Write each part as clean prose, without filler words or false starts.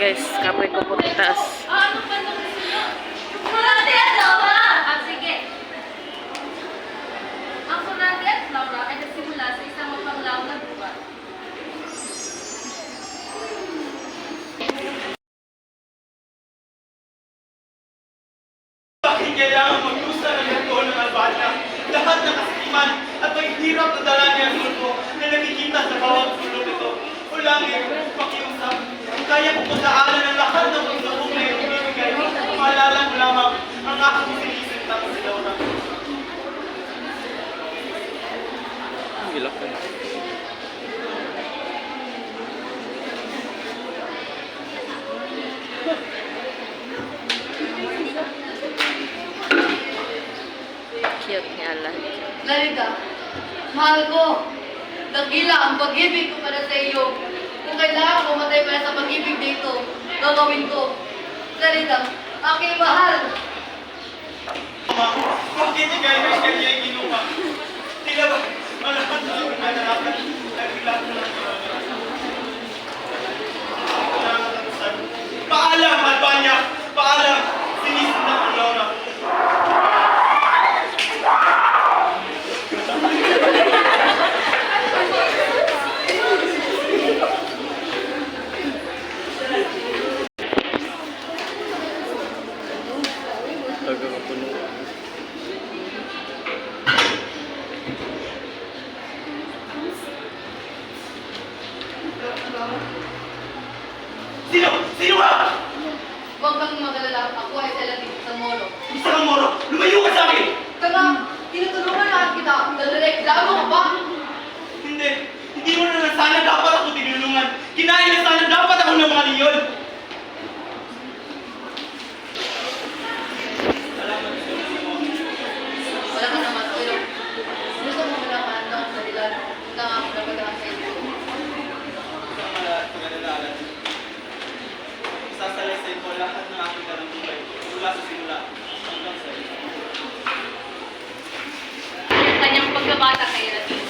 guys, kapoy ko po taas. Sige. Ang sunati at Laura ay nagsimula sa isang mapanglaw na buwan. Bakit kailangan magdusa ng ganito ng Albania? Lahat ng kasikiman at paghihirap na dala niya ang mundo na nakikita sa bawat sulok nito. O langit, pakiusap, kaya kong pagdaanan ang lahat ng pagdabong na ibibigay. Maalala mo lamang ang aking sinisip tapos si Laura. Hilak ka na. Cute nga lang. Larita, mahal ko. Dakila ang pag-ibig ko para sa iyo. Kung kailangan pumatay para sa pag-ibig dito, gagawin ko. Larita, aking mahal. Ama, bakit ikay kanya ay ginuha? Tila ba, malahat na ang pinanarapan ay bilang na lang. Paalam, Albania! Paalam! Sinisip na ang Laura. Taga ka puno. Sino? Sino ka? Huwag kang magalala. Ako ay Elatin sa Moro. Isa kang Moro! Lumayo ka sa akin! Tara, tinutulungan na kita. Dalareklamo ka ba? Hindi. Hindi mo na sana dapat ako tinulungan. Kinain na sana dapat ako ng mga leon. Wala ka naman, pero gusto mo malaman na ang dahilan na ako napadaan sa iyo. Sasalaysay ko lahat ng aking karambuhay mula sa simula hanggang sa iyo. Kanyang pagkabata kay Elatin.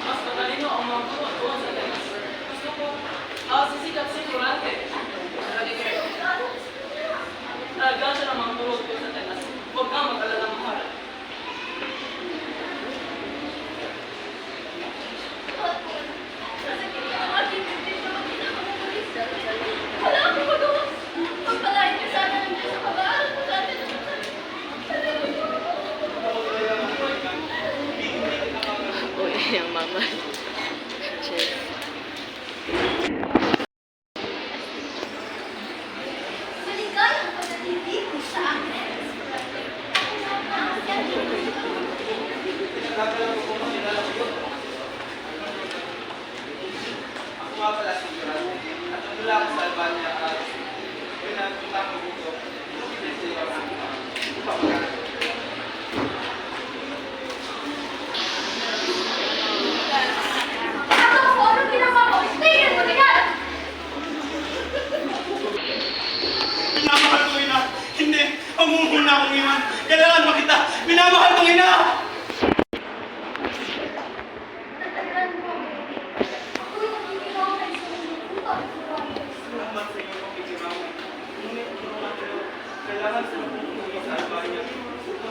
Mas matalino ang mga tuwa doon sa temas. Gusto ko, sisikat si Durante. Talaga siya ng mga turot ko sa temas. Huwag kang mag-alala mahal. Uy, yung mama. Cheers. Maligayang pagdating mo sa akin. Ako nga pala si Durante at mula ako sa Albania at yun ang punta ko dito. Ano ko? Anong ginawa mo? Tingnan mo yan! Minamahal ko ina! Hindi! Pamumuhuna akong iwan! Kailangan makita! Minamahal kong ina! Tatagan mo. Ako'y nakikilaway sa mundo at Flores. Salamat sa iyong pakikiramay. Ngunit tulungan kayo. Kailangan sa pagpupunta sa Albania. Sa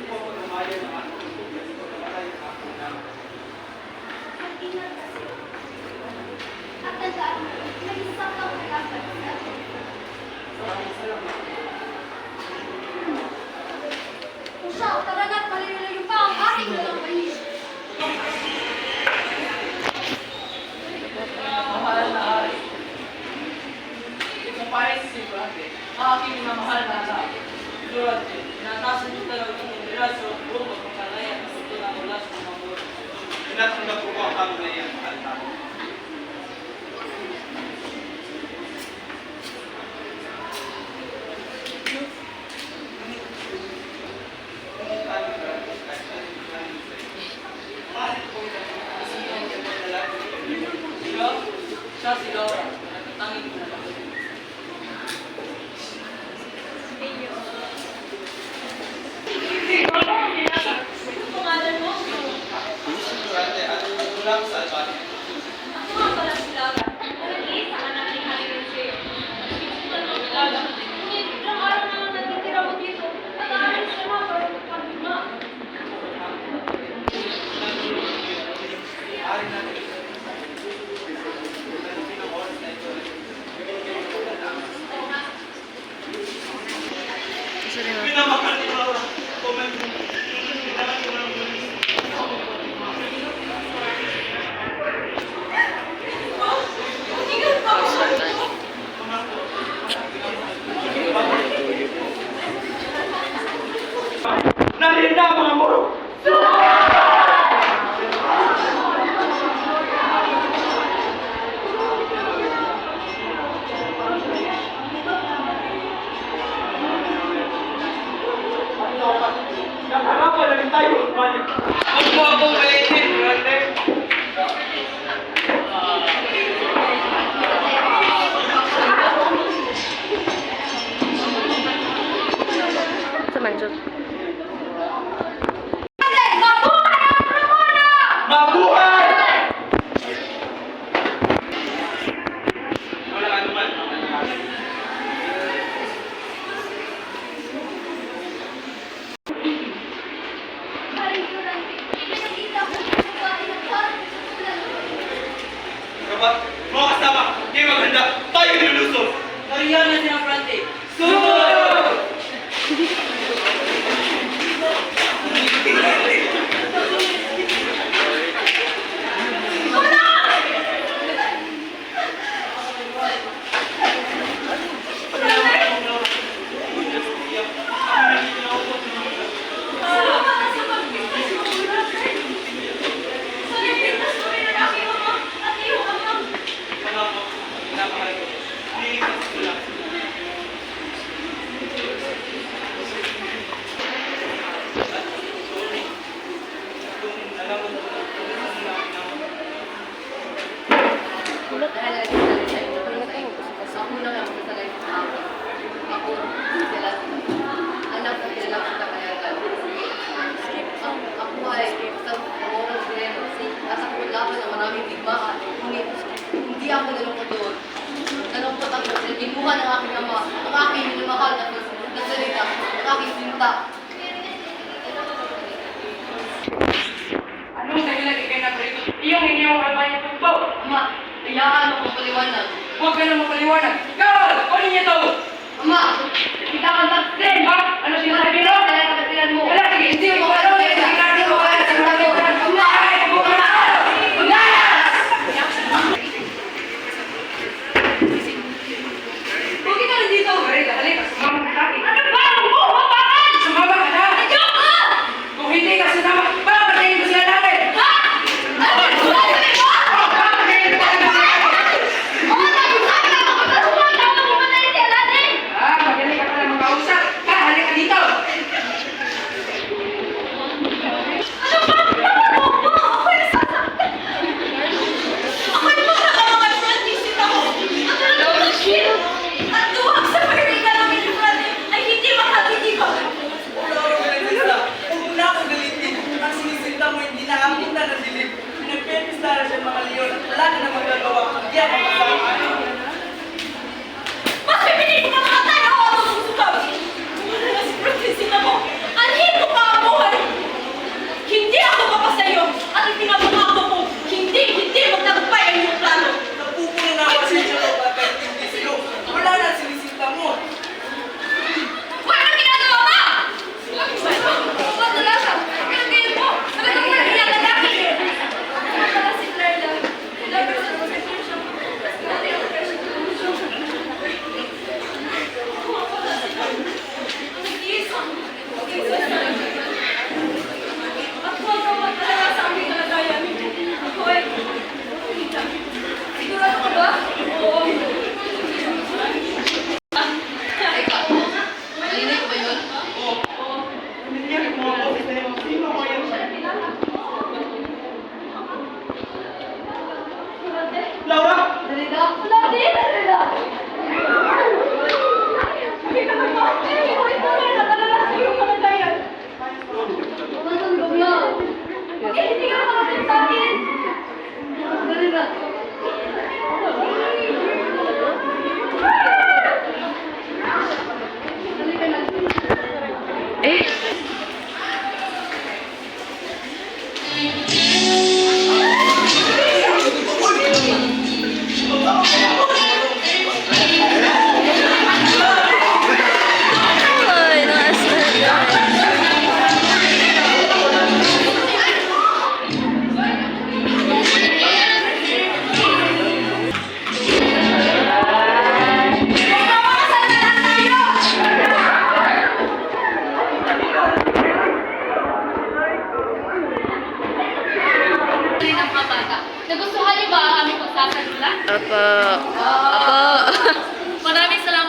pagpapamayan ng aking tubig sa pagpamatay ng aking ina. Mag-ingat kasi. At tandaan mo, may isang kang kalaban sa akin. Maraming salamat. Siya, tara na't malililayo pa ang ating dalang país. Mahal na Ari. Itong pares si Durante. Ang aking minamahal na anak. Durante, inatasan niyo talaga ang relasyon upang magkalayan sa ito ng mula sa mga muro. Tinatanggap ko ang kamulayan, mahal na ako. Siya si Laura, natatanging na lang. Ano pangalan mo? Ate, mula ko sa Albania. Ako nga pala si Laura. Nag-iisa ka na ni Halirin sa'yo. Laura, ngunit ilang araw naman nagtitira mo dito. Nag-aaral siya na para magpahima. Ari natin. Isa rin ako. Pinamahal ni Laura. Comment mo. Pinamahal ko ng muli. Tingnan pa mo. Nariyan na mga muro! Nakarapan na rin tayo, Osman. Huwag mo akong malitin, brother. Sa manjot. Mabuhay! Wala ka naman. Kapag mga kasama, di maganda, tayo niluso. Nariyan na siya, Frante. Sunod! Ako na lang sa life ng ako. Ako, sila, anak na sila sa kakayagan. Ako ay sa oras din. Nasa kulaban ng maraming digmaan. Ngunit, hindi ako nalungkot doon. Nalungkot ako sa binuhan ng aking ama, ang aking minamahal na salita, ang aking sinta. Anong dahilan ikay na rito? Iyong inyong albanya pagbaw. Ama, hayaan mo kong paliwanag. Huwag ka na mapaliwanag. Kawal! Ano niya to? Ama, kita kang taksin! Ha? Ano sinasabi mo? Kaya kapatiran mo. Wala, sige, hindi mo alam. Sigurado ko kaya sigurado ko. Ama! Ay, buka na! Bakit ka nandito? Halika, halika. Sumama ka sa akin. Ano ba? Huwag mo hawakan! Sumama ka na! Nandiyo ka! Kung hindi ka sumama, papatayin ko sila natin! Ha? Ano sinasabi mo? Papatayin ko sila natin! Oo, nag-usabi na ako sa sumatama mo na yung Aladdin! Ah, magaling ka pala mag-ausap. Ha, halika dito! sila? Wala din sila! Hindi ka nag-master! Ikaw na nakalalas ko yung kalagayan! Nasaan ba niya? Eh, hindi ka nakalasin sa akin! Dali na! Dali ka na! Eh? Ay, ng mga bata. Nagustuhan niyo ba ang aming pagsasalula? Apa. Apa. Maraming salamat